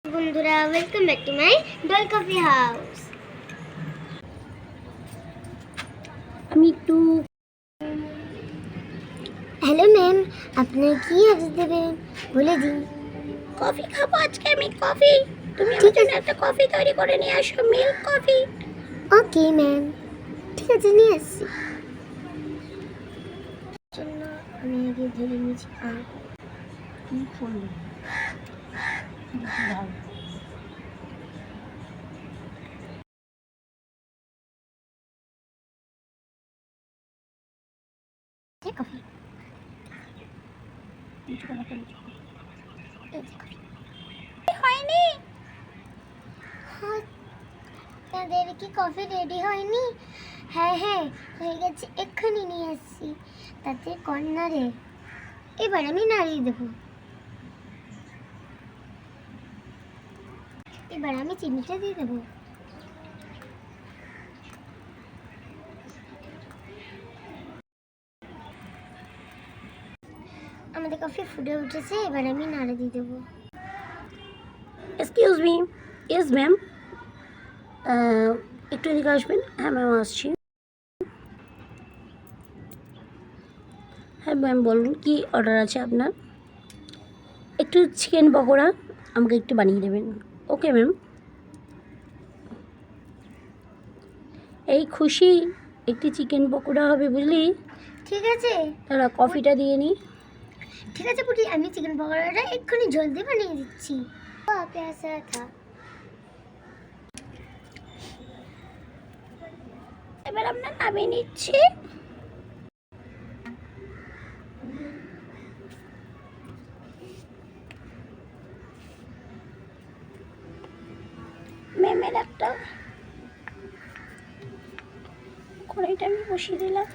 বন্ধুরা, welcome back to my doll coffee house. আমি একটু হ্যালো ম্যাম, আপনার কি অর্ডার দেবেন বলে দিন। কফি খাবো আজকে আমি। কফি তুমি আমার জন্য একটা কফি তৈরি করে নিয়ে আসো, মিল্ক কফি। ওকে ম্যাম, ঠিক আছে নিয়ে আসছি। জন্য আমি আগে ধরে নিয়েছি আর কি করবো। কফি হয়নি? আপনাদের কি কফি রেডি হয়নি? হ্যাঁ হ্যাঁ হয়ে গেছে, এক্ষুনি নিয়ে আসছি। তাতে কর্নারে এবার আমি নাড়িয়ে দেবো। এবার আমি চিনিটা দিয়ে দেবো। আমাদের কফি ফুটে উঠেছে, এবার আমি নাড়া দিয়ে দেবো। Excuse me. ইয়েস ম্যাম, একটু এদিকে আসবেন। হ্যাঁ ম্যাম আসছি। হ্যাঁ ম্যাম বলুন, কি অর্ডার আছে আপনার? একটু চিকেন পকোড়া আমাকে একটু বানিয়ে দেবেন। Okay ma'am. এই খুশি, একটি চিকেন পকোড়া হবে বুঝলি? ঠিক আছে, তাহলে কফিটা দিয়ে নিই। ঠিক আছে পুটি, আমি চিকেন পকোড়াটা এক্ষুনি জলদি বানিয়ে দিচ্ছি। প্যাসা থা। এবার আমরা নামিয়ে নিচ্ছি। ম্যামের একটা কড়াইটা আমি বসিয়ে দিলাম।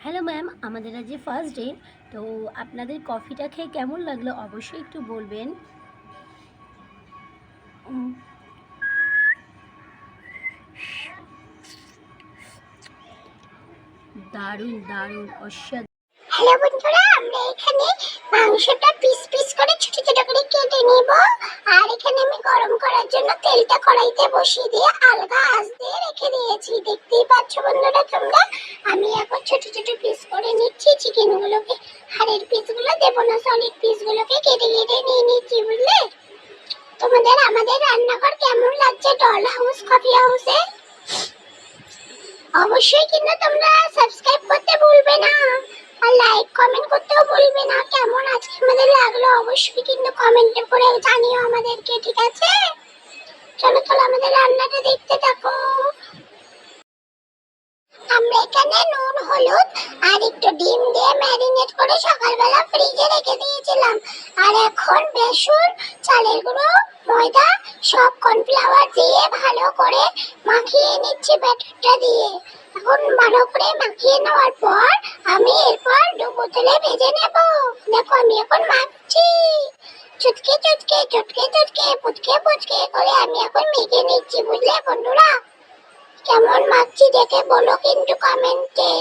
হ্যালো ম্যাম, আমাদের আজ ফার্স্ট ডে, তো আপনাদের কফিটা খেয়ে কেমন লাগলো অবশ্যই একটু বলবেন। দারুণ দারুণ অসাধারণ। হ্যালো বন্ধুরা, আমরা এখানে মাংসটা পিস পিস করে ছোট ছোট করে কেটে নিব। আর এখানে আমি গরম করার জন্য তেলটা কড়াইতে বসিয়ে দিয়ে আলগা আঁচ দিয়ে রেখে দিয়েছি। দেখতেই পাচ্ছ বন্ধুরা তোমরা, আমি এখন ছোট ছোট পিস করে নিচ্ছি। চিকেনগুলোকে, হাড়ের পিসগুলো দেবো না, সলিড পিসগুলোকে কেটে কেটে নিয়ে নিচ্ছি, বুঝলে? তোমাদের আমাদের রান্নাঘর কেমন লাগছে ডল হাউস কফি হাউসে? অবশ্যই কিন্তু তোমরা সাবস্ক্রাইব করতে ভুলবে না, আর লাইক কমেন্ট করতেও ভুলবে না। কেমন আজকে আমাদের লাগলো অবশ্যই কিন্তু কমেন্টে করে জানিও আমাদেরকে, ঠিক আছে? চলো চলো আমাদের রান্নাটা দেখতে থাকো। আমরা এখানে নুন, হলুদ আর একটু ডিম দিয়ে ম্যারিনেট করে সকালবেলা ফ্রিজে রেখে দিয়েছিলাম। আর এখন বেসন, চালের গুঁড়ো, ময়দা সব কর্নফ্লাওয়ার দিয়ে ভালো করে মাখিয়ে নিচ্ছি ব্যাটারটা দিয়ে। এখন ভালো করে মাখিয়ে নেওয়ার পর আমি এরপর দু বোতলে ভেজে নেব। দেখো আমি এখন মাখছি, চুটকে চুটকে চুটকে চুটকে পুচকে পুচকে করে আমি এখন মেখে নিচ্ছি, বুঝলে বন্ধুরা? কেমন মাখছি দেখে বলো কিন্তু কমেন্টে।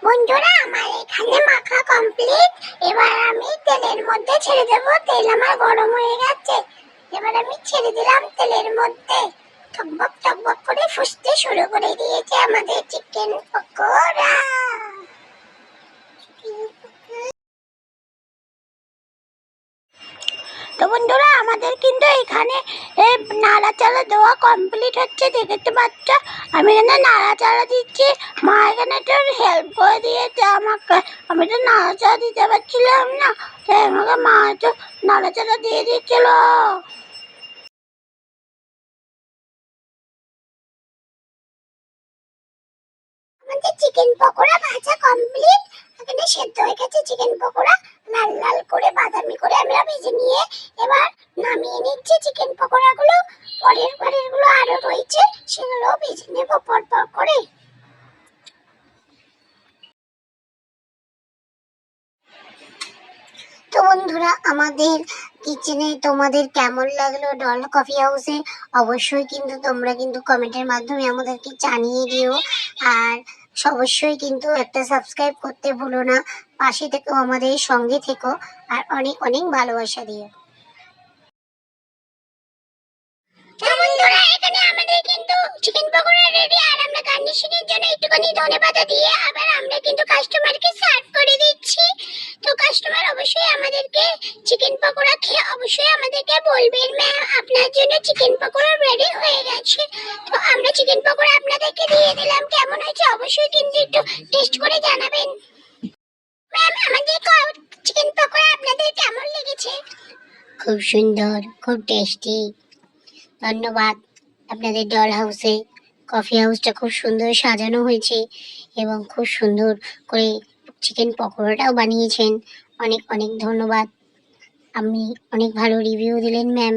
বন্ধুরা আমার এখানে মাখা কমপ্লিট। এবার আমি তেলের মধ্যে ছেড়ে দেবো। তেল আমার গরম হয়ে গেছে, এবার আমি ছেড়ে দিলাম তেলের মধ্যে। টকবক টকবক করে ফুসতে শুরু করে দিয়েছে আমাদের চিকেন পকোড়া। তো বন্ধুরা, আমাদের কিন্তু এখানে নাড়াচাড়া দেওয়া কমপ্লিট হচ্ছে, দেখতে পাচ্ছ। আমি এখানে নাড়াচাড়া দিচ্ছি, মা এখানে একটু হেল্প করে দিয়েছে আমাকে। আমি তো নাড়াচাড়া দিতে পারছিলাম না, তাই আমাকে মা একটু নাড়াচাড়া দিয়ে দিচ্ছিল। আমাদের চিকেন পকোড়া ভাজা কমপ্লিট। এখানে সেদ্ধ হয়ে গেছে চিকেন পকোড়া, লাল লাল করে বাদামি করে আমরা ভেজে নিয়ে এবার নামিয়ে নিচ্ছি চিকেন পকোড়াগুলো। পরের গুলো আরো রয়েছে, সেগুলো ভেজে নেব পর করে। তো বন্ধুরা, আমাদের কিচেনে তোমাদের কেমন লাগলো ডল কফি হাউসে, অবশ্যই কিন্তু তোমরা কিন্তু কমেন্টের মাধ্যমে আমাদেরকে জানিয়ে দিও। আর অবশ্যই কিন্তু একটা সাবস্ক্রাইব করতে ভুলো না। পাশে থেকো, আমাদের সঙ্গে থেকো, আর অনেক অনেক ভালোবাসা দিও। তো বন্ধুরা, এখানে আমাদের কিন্তু চিকেন পকোড়া রেডি। আর আমরা গার্নিশিং এর জন্য একটুখানি ধনেপাতা দিয়ে আবার আমরা কিন্তু কাস্টমারকে সার্ভ করে দিচ্ছি। তো কাস্টমার অবশ্যই আমাদেরকে চিকেন পকোড়া খেয়ে অবশ্যই আমাদেরকে বলবেন, ম্যাম আপনার জন্য চিকেন পকোড়া রেডি হয়ে গেছে। তো আমরা চিকেন পকোড়া আপনাদেরকে দিয়ে দিলাম। কেমন হয়েছে অবশ্যই কিন্তু একটু টেস্ট করে জানাবেন। ম্যাম, আমাদের চিকেন পকোড়া আপনাদের কেমন লেগেছে? খুব সুন্দর, খুব টেস্টি। ধন্যবাদ। আপনাদের ডল হাউসে কফি হাউসটা খুব সুন্দর সাজানো হয়েছে এবং খুব সুন্দর করে চিকেন পকোড়াটাও বানিয়েছেন। অনেক অনেক ধন্যবাদ। আপনি অনেক ভালো রিভিউ দিলেন ম্যাম।